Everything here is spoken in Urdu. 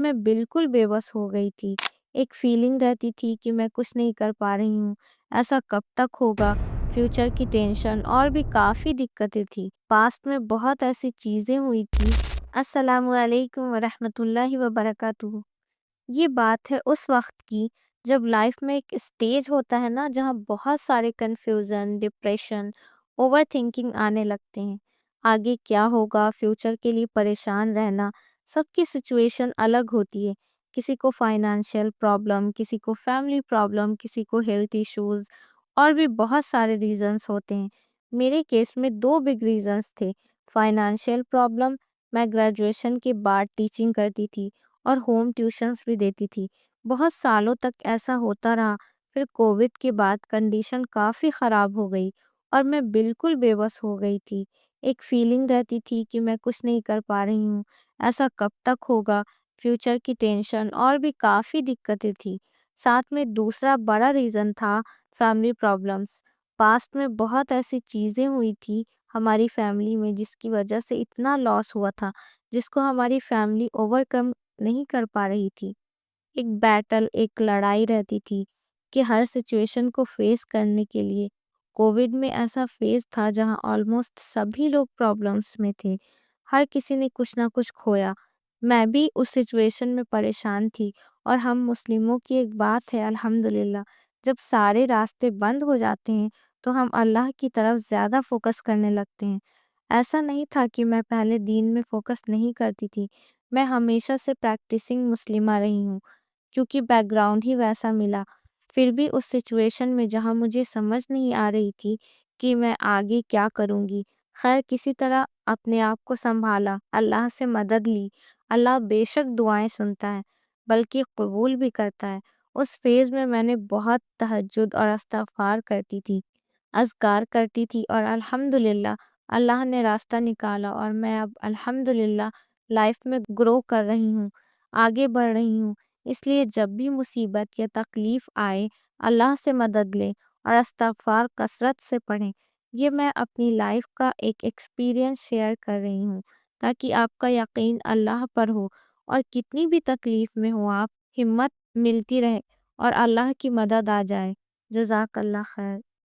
میں بالکل بے بس ہو گئی تھی۔ ایک فیلنگ رہتی تھی کہ میں کچھ نہیں کر پا رہی ہوں، ایسا کب تک ہوگا؟ فیوچر کی ٹینشن اور بھی کافی دقتیں تھی۔ پاسٹ میں بہت ایسی چیزیں ہوئی تھی۔ السلام علیکم ورحمۃ اللہ وبرکاتہ۔ یہ بات ہے اس وقت کی جب لائف میں ایک اسٹیج ہوتا ہے نا، جہاں بہت سارے کنفیوژن، ڈپریشن، اوور تھنکنگ آنے لگتے ہیں۔ آگے کیا ہوگا، فیوچر کے لیے پریشان رہنا۔ سب کی سچویشن الگ ہوتی ہے، کسی کو فائنانشیل پرابلم، کسی کو فیملی پرابلم، کسی کو ہیلتھ ایشوز، اور بھی بہت سارے ریزنز ہوتے ہیں۔ میرے کیس میں دو بگ ریزنز تھے۔ فائنانشیل پرابلم، میں گریجویشن کے بعد ٹیچنگ کرتی تھی اور ہوم ٹیوشنز بھی دیتی تھی۔ بہت سالوں تک ایسا ہوتا رہا۔ پھر کووڈ کے بعد کنڈیشن کافی خراب ہو گئی اور میں بالکل بے بس ہو گئی تھی۔ ایک فیلنگ رہتی تھی کہ میں کچھ نہیں کر پا رہی ہوں، ایسا کب تک ہوگا؟ فیوچر کی ٹینشن اور بھی کافی دقتیں تھی۔ ساتھ میں دوسرا بڑا ریزن تھا فیملی پرابلمس۔ پاسٹ میں بہت ایسی چیزیں ہوئی تھی ہماری فیملی میں جس کی وجہ سے اتنا لاس ہوا تھا، جس کو ہماری فیملی اوور کم نہیں کر پا رہی تھی۔ ایک بیٹل، ایک لڑائی رہتی تھی کہ ہر سچویشن کو فیس کرنے کے لیے۔ کووڈ میں ایسا فیز تھا جہاں آلموسٹ سبھی لوگ پرابلمس میں تھے، ہر کسی نے کچھ نہ کچھ کھویا۔ میں بھی اس سچویشن میں پریشان تھی، اور ہم مسلموں کی ایک بات ہے الحمدللہ، جب سارے راستے بند ہو جاتے ہیں تو ہم اللہ کی طرف زیادہ فوکس کرنے لگتے ہیں۔ ایسا نہیں تھا کہ میں پہلے دین میں فوکس نہیں کرتی تھی، میں ہمیشہ سے پریکٹسنگ مسلمہ رہی ہوں، کیونکہ بیک گراؤنڈ ہی ویسا ملا۔ پھر بھی اس سچویشن میں جہاں مجھے سمجھ نہیں آ رہی تھی کہ میں آگے کیا کروں گی، خیر کسی طرح اپنے آپ کو سنبھالا، اللہ سے مدد لی۔ اللہ بے شک دعائیں سنتا ہے بلکہ قبول بھی کرتا ہے۔ اس فیز میں میں نے بہت تہجد اور استغفار کرتی تھی، اذکار کرتی تھی، اور الحمدللہ اللہ نے راستہ نکالا، اور میں اب الحمدللہ لائف میں گرو کر رہی ہوں، آگے بڑھ رہی ہوں۔ اس لیے جب بھی مصیبت یا تکلیف آئے، اللہ سے مدد لیں اور استغفار کثرت سے پڑھیں۔ یہ میں اپنی لائف کا ایک ایکسپیرینس شیئر کر رہی ہوں تاکہ آپ کا یقین اللہ پر ہو، اور کتنی بھی تکلیف میں ہو آپ، ہمت ملتی رہے اور اللہ کی مدد آ جائے۔ جزاک اللہ خیر۔